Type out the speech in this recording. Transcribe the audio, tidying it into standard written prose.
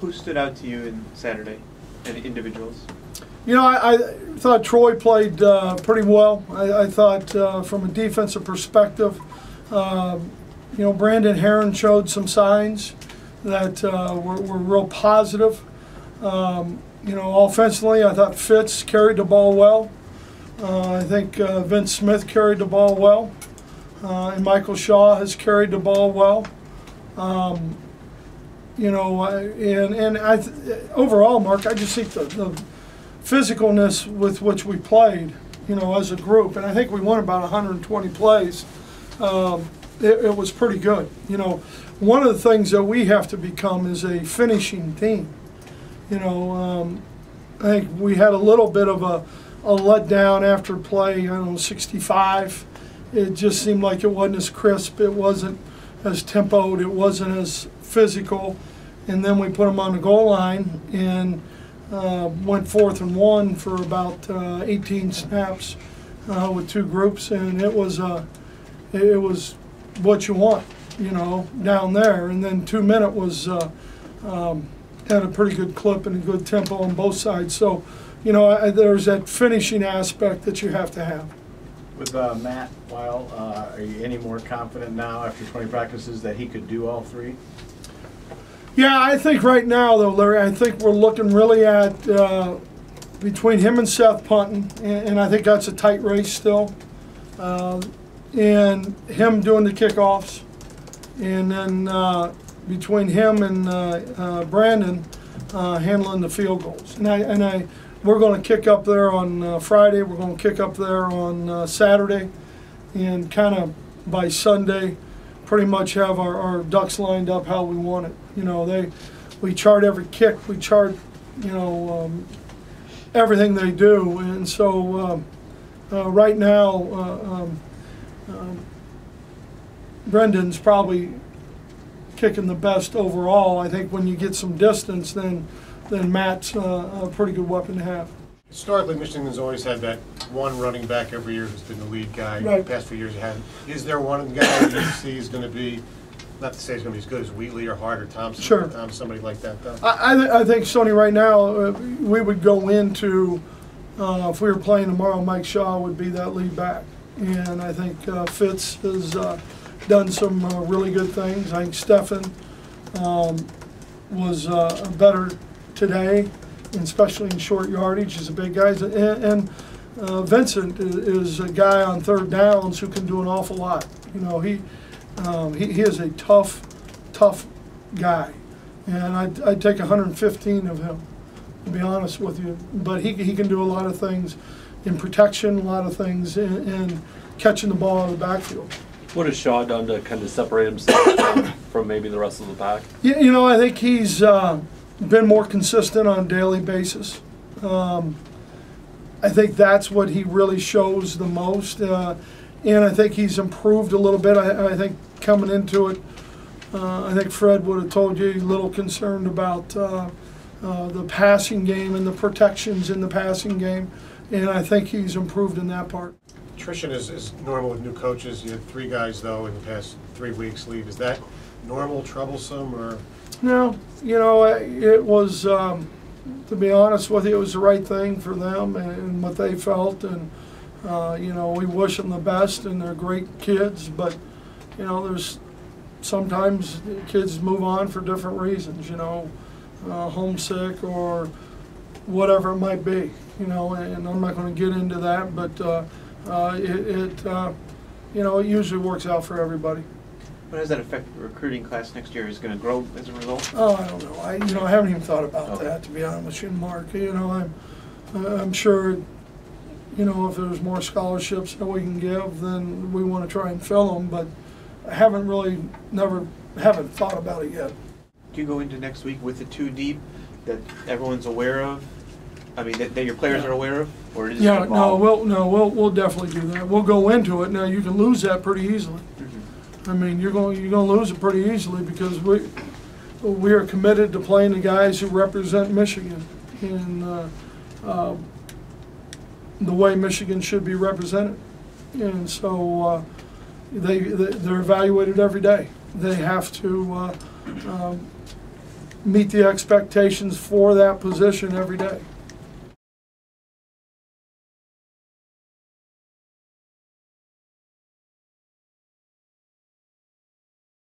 Who stood out to you in Saturday, and individuals? You know, I thought Troy played pretty well. I thought from a defensive perspective, you know, Brandon Herron showed some signs that were real positive. You know, offensively, I thought Fitz carried the ball well. I think Vince Smith carried the ball well. And Michael Shaw has carried the ball well. You know, and overall, Mark, I just think the physicalness with which we played, you know, as a group, and I think we won about 120 plays. It was pretty good. You know, one of the things that we have to become is a finishing team. You know, I think we had a little bit of a letdown after play, I don't know, 65. It just seemed like it wasn't as crisp, it wasn't as tempoed, it wasn't as physical. And then we put them on the goal line and went 4th and 1 for about 18 snaps with 2 groups, and it was what you want, you know, down there. And then 2 minute was had a pretty good clip and a good tempo on both sides. So, you know, there's that finishing aspect that you have to have. With Matt Weil, are you any more confident now after 20 practices that he could do all 3? Yeah, I think right now, though, Larry, I think we're looking really at between him and Seth punting, and I think that's a tight race still, and him doing the kickoffs, and then between him and Brandon handling the field goals. And we're going to kick up there on Friday. We're going to kick up there on Saturday, and kind of by Sunday, pretty much have our ducks lined up how we want it. You know, we chart every kick. We chart, you know, everything they do. And so right now, Brendan's probably kicking the best overall. I think when you get some distance, then Matt's a pretty good weapon to have. Historically, Michigan's always had that one running back every year who's been the lead guy. Right. The past few years you had. Is there one guy that you see is going to be, not to say he's going to be as good as Wheatley or Hart or Thompson? Sure. Somebody like that, though? I think, Sony, right now, we would go into, if we were playing tomorrow, Mike Shaw would be that lead back. And I think Fitz has done some really good things. I think Stefan was better today, especially in short yardage. He's a big guy. And Vincent is a guy on 3rd downs who can do an awful lot. You know, he is a tough guy. And I'd take 115 of him, to be honest with you. But he can do a lot of things in protection, a lot of things in catching the ball out of the backfield. What has Shaw done to kind of separate himself from maybe the rest of the pack? You know, I think he's been more consistent on a daily basis. I think that's what he really shows the most. And I think he's improved a little bit. I think coming into it, I think Fred would have told you he's a little concerned about the passing game and the protections in the passing game. And I think he's improved in that part. Attrition is normal with new coaches. You had 3 guys, though, in the past 3 weeks leave. Is that normal, troublesome, or? No, you know, it was, to be honest with you, it was the right thing for them and what they felt. And, you know, we wish them the best, and they're great kids. But, you know, there's sometimes kids move on for different reasons, you know, homesick or whatever it might be, you know, and I'm not going to get into that. But, you know, it usually works out for everybody. How does that affect the recruiting class next year? Is it going to grow as a result? Oh, I don't know. I haven't even thought about that, to be honest with you, Mark. You know, I'm sure, you know, if there's more scholarships that we can give, then we want to try and fill them. But I haven't thought about it yet. Do you go into next week with the 2 deep that everyone's aware of? I mean, that your players are aware of, or is it we'll definitely do that. We'll go into it. Now you can lose that pretty easily. Mm-hmm. I mean, you're going to lose it pretty easily because we are committed to playing the guys who represent Michigan in the way Michigan should be represented, and so they're evaluated every day. They have to meet the expectations for that position every day.